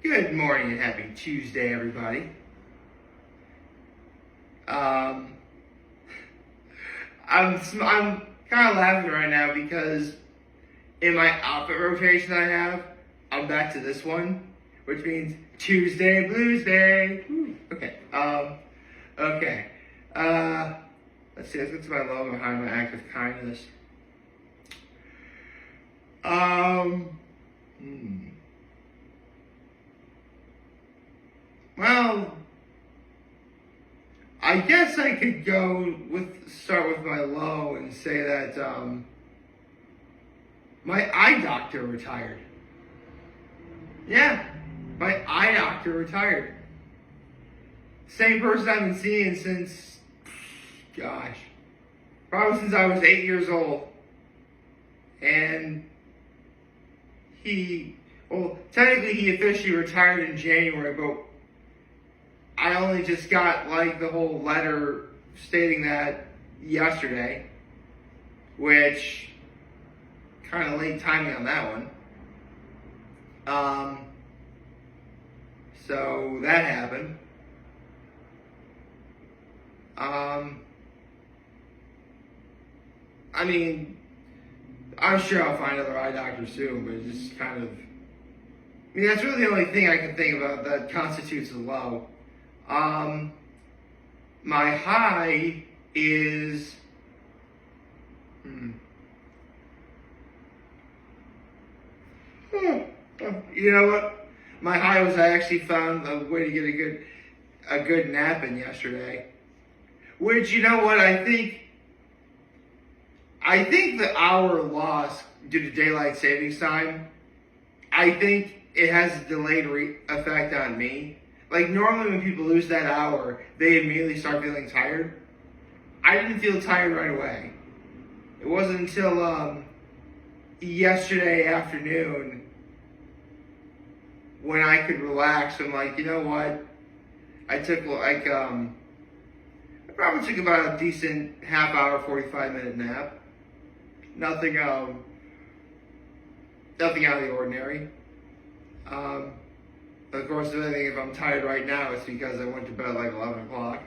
Good morning and happy Tuesday, everybody. Um, I'm kind of laughing right now because in my outfit rotation I have, I'm back to this one, which means Tuesday Blues Day. Woo. Okay. Okay. Let's see. Let's get to my love behind my act of kindness. Hmm. Well, I guess I could start with my low and say that my eye doctor retired. Yeah, my eye doctor retired. Same person I've been seeing since, gosh, probably since I was 8 years old. And technically he officially retired in January, but I only just got like the whole letter stating that yesterday, which kind of late timing on that one. So that happened. I mean, I'm sure I'll find another eye doctor soon, but it's just kind of, I mean, that's really the only thing I can think about that constitutes a low. My high is, you know what? My high was I actually found a way to get a good nap in yesterday. Which, you know what, I think the hour loss due to daylight savings time, I think it has a delayed effect on me. Like, normally when people lose that hour, they immediately start feeling tired. I didn't feel tired right away. It wasn't until yesterday afternoon when I could relax. I'm like, you know what? I probably took about a decent half hour, 45-minute nap. Nothing out of the ordinary. Of course, the only thing, if I'm tired right now, it's because I went to bed at like 11 o'clock.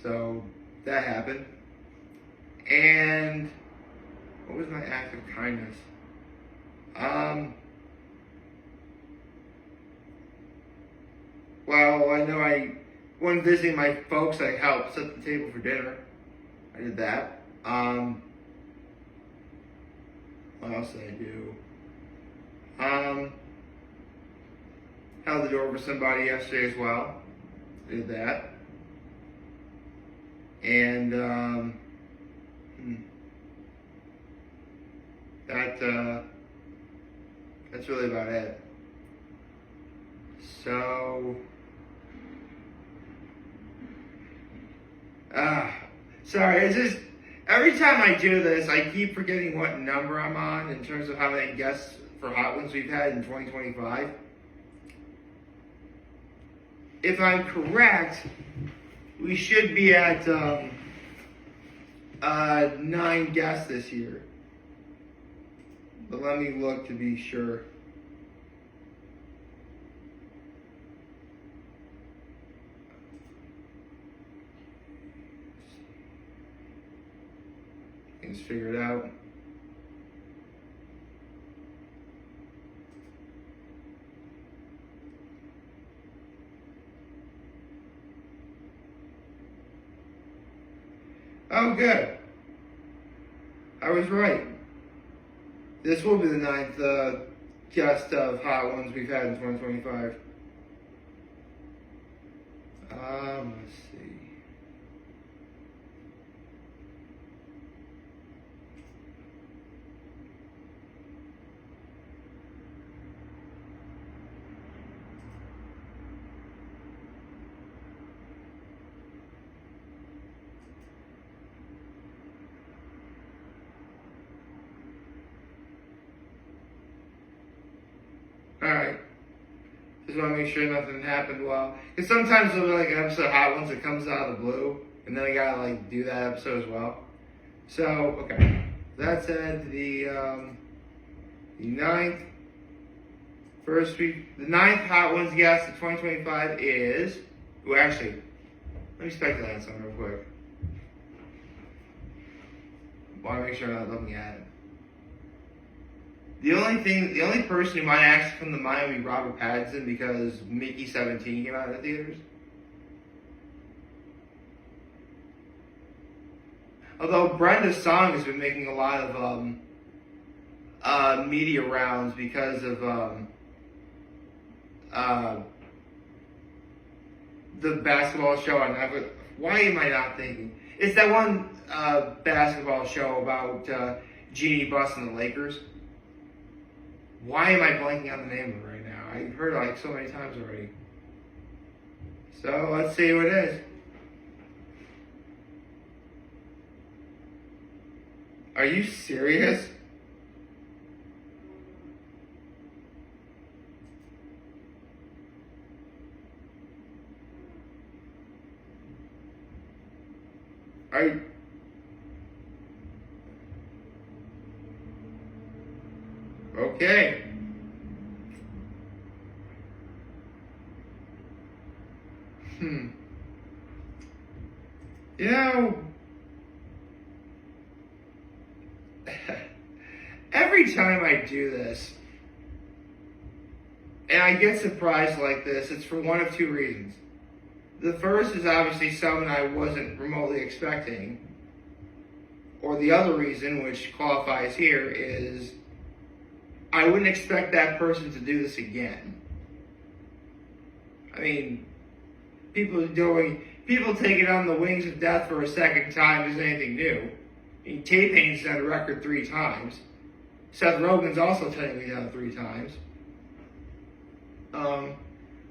So that happened. And what was my act of kindness? Well, I know when visiting my folks, I helped set the table for dinner. I did that. What else did I do? Held the door for somebody yesterday as well. I did that. And that's really about it. So sorry, it's just every time I do this, I keep forgetting what number I'm on in terms of how many guests for Hot Ones we've had in 2025. If I'm correct, we should be at 9 guests this year. But let me look to be sure. Things figured out. Oh, good. I was right. This will be the 9th guest of Hot Ones we've had in 2025. Let's see. Alright. Just want to make sure nothing happened while. Because sometimes there'll be like an episode of Hot Ones that comes out of the blue. And then I gotta like do that episode as well. So, okay. That said, the 9th The ninth Hot Ones guest of 2025 is. Well, actually, let me speculate on something real quick. Want to make sure I'm not looking at it. The only person who might actually come to mind would be Robert Pattinson because Mickey 17 came out in the theaters. Although Brenda Song has been making a lot of media rounds because of the basketball show on Netflix. Why am I not thinking? It's that one basketball show about Jeannie Buss and the Lakers. Why am I blanking on the name of it right now? I've heard it like so many times already. So let's see who it is. Are you serious? Okay. You know, every time I do this, and I get surprised like this, it's for one of two reasons. The first is obviously someone I wasn't remotely expecting. Or the other reason, which qualifies here, is I wouldn't expect that person to do this again. I mean, people taking on the wings of death for a second time isn't anything new. I mean, T-Pain's done a record 3 times. Seth Rogen's also technically done it 3 times.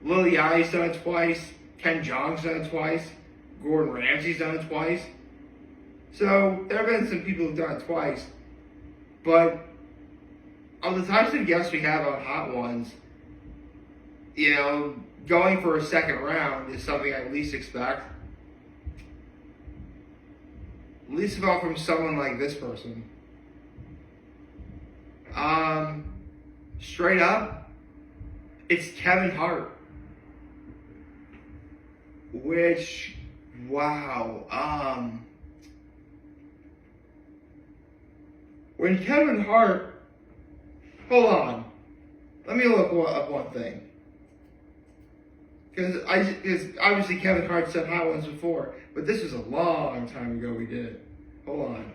Lil Yachty's done it twice. Ken Jeong's done it twice. Gordon Ramsay's done it twice. So there have been some people who've done it twice. But of the types of guests we have on Hot Ones, you know, going for a second round is something I least expect. Least of all from someone like this person. Straight up, it's Kevin Hart. Which, wow. When Kevin Hart, hold on, let me look up one thing. Because obviously Kevin Hart's done Hot Ones before, but this was a long time ago we did it. Hold on.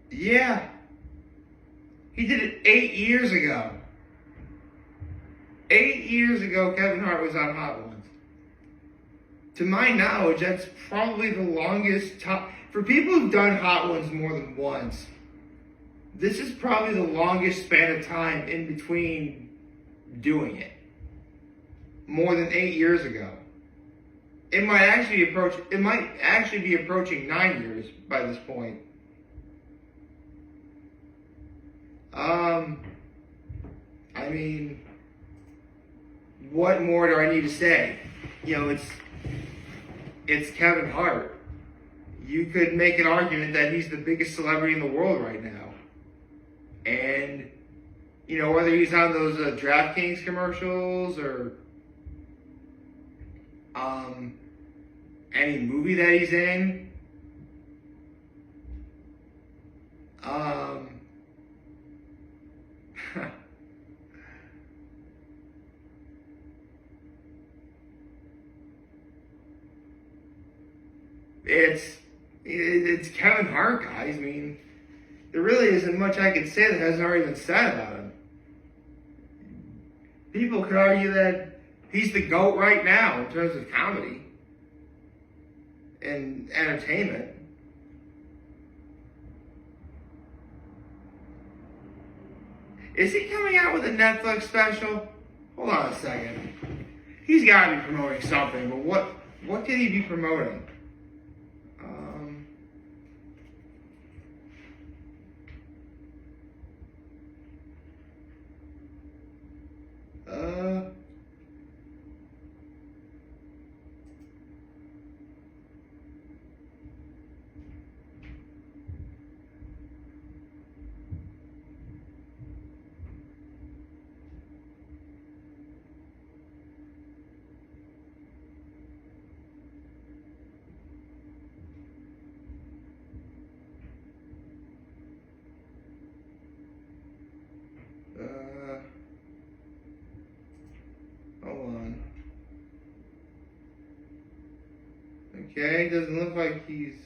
Yeah. He did it 8 years ago. 8 years ago, Kevin Hart was on Hot Ones. To my knowledge, that's probably the longest time. For people who've done Hot Ones more than once, this is probably the longest span of time in between doing it. More than 8 years ago. It might actually be approaching 9 years by this point. I mean, what more do I need to say? You know, it's Kevin Hart. You could make an argument that he's the biggest celebrity in the world right now. And, you know, whether he's on those DraftKings commercials or any movie that he's in, it's Kevin Hart, guys. I mean, there really isn't much I could say that hasn't already been said about him. People could argue that he's the GOAT right now in terms of comedy and entertainment. Is he coming out with a Netflix special? Hold on a second. He's got to be promoting something, but what could he be promoting? Okay, doesn't look like he's...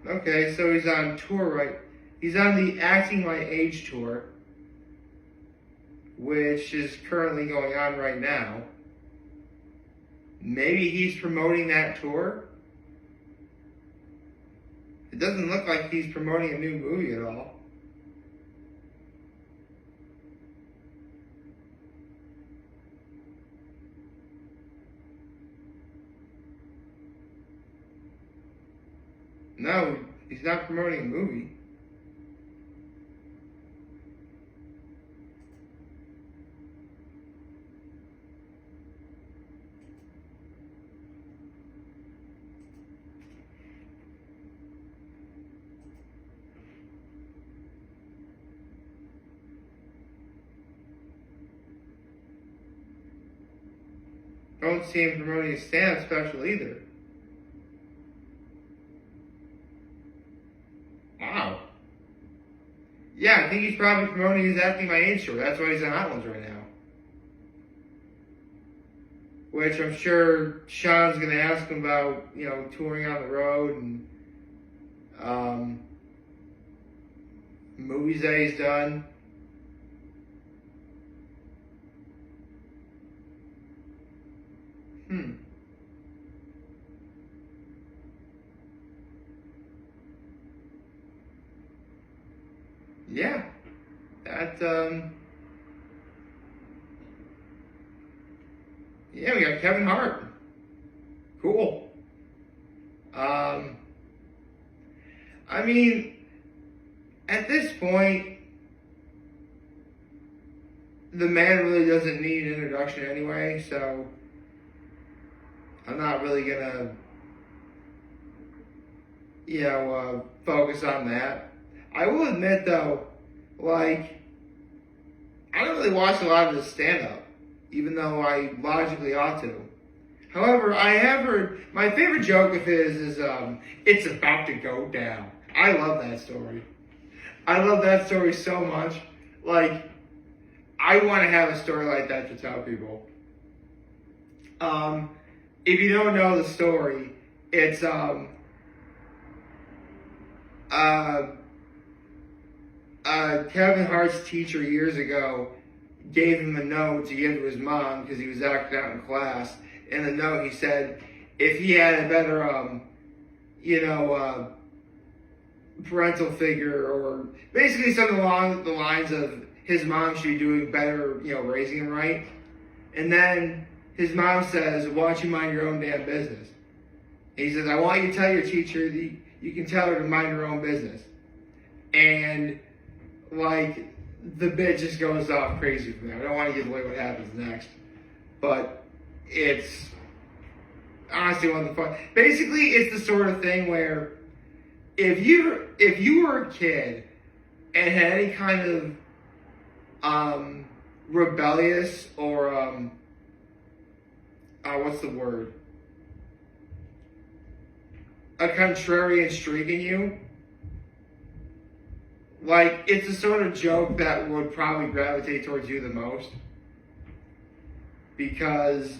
Okay, so he's on tour, right? He's on the Acting My Age tour, which is currently going on right now. Maybe he's promoting that tour? It doesn't look like he's promoting a new movie at all. No, he's not promoting a movie. Don't see him promoting a stand-up special either. Wow. Yeah, I think he's probably promoting his Acting My Age tour. That's why he's on Hot Ones right now. Which I'm sure Sean's going to ask him about, touring on the road and movies that he's done. Yeah. Yeah, we got Kevin Hart. Cool. I mean, at this point, the man really doesn't need an introduction anyway, so I'm not really gonna, focus on that. I will admit though, I don't really watch a lot of his stand-up, even though I logically ought to. However, I have heard, my favorite joke of his is, it's about to go down. I love that story. I love that story so much. I want to have a story like that to tell people. If you don't know the story, it's, Kevin Hart's teacher years ago gave him a note to give to his mom because he was acting out in class. In the note, he said if he had a better, parental figure, or basically something along the lines of his mom should be doing better, raising him right. And then his mom says, "Why don't you mind your own damn business?" And he says, "I want you to tell your teacher that you can tell her to mind her own business." And the bit just goes off crazy from there. I don't want to give away what happens next, but it's honestly one of the fun. Basically, it's the sort of thing where if you were a kid and had any kind of rebellious or what's the word? A contrarian streak in you. It's the sort of joke that would probably gravitate towards you the most. Because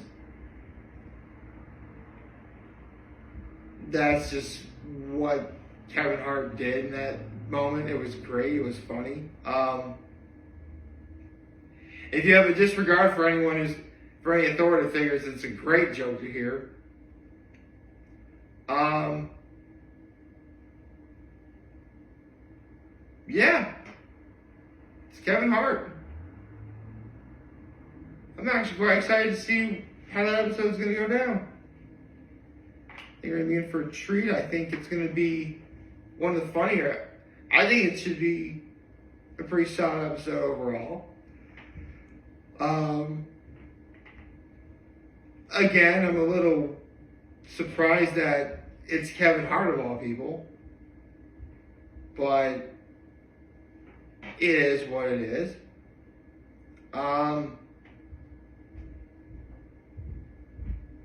that's just what Kevin Hart did in that moment. It was great. It was funny. If you have a disregard for for any authoritative figures, it's a great joke to hear. Yeah, it's Kevin Hart. I'm actually quite excited to see how that episode's going to go down. I think we're going to be in for a treat. I think it's going to be one of the funnier. I think it should be a pretty solid episode overall. Again, I'm a little surprised that it's Kevin Hart of all people, but it is what it is.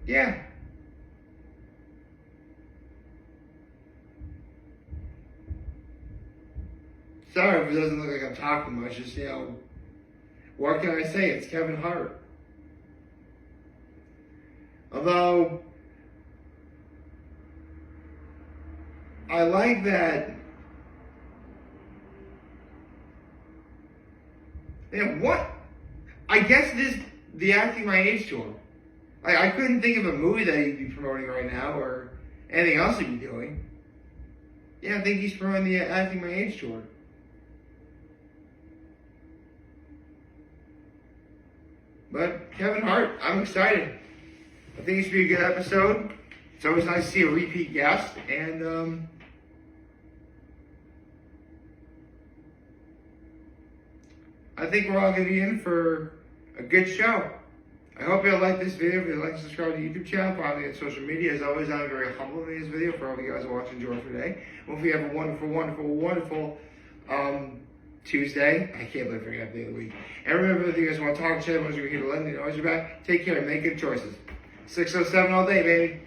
Yeah. Sorry if it doesn't look like I'm talking much. Just, What can I say? It's Kevin Hart. Although, I like that. Yeah, what? I guess this the Acting My Age tour. I couldn't think of a movie that he'd be promoting right now or anything else he'd be doing. Yeah, I think he's promoting the Acting My Age tour. But Kevin Hart, I'm excited. I think it should be a good episode. It's always nice to see a repeat guest, and I think we're all going to be in for a good show. I hope you all like this video. If you like, subscribe to the YouTube channel, follow me on social media. As always, I'm very humble in this video for all of you guys watching Joy today. Hope you have a wonderful, wonderful, wonderful Tuesday. I can't believe I forgot the day of the week. And remember, if you guys want to talk to me, once you're here to lend me, always you're back. Take care and make good choices. 607 all day, baby.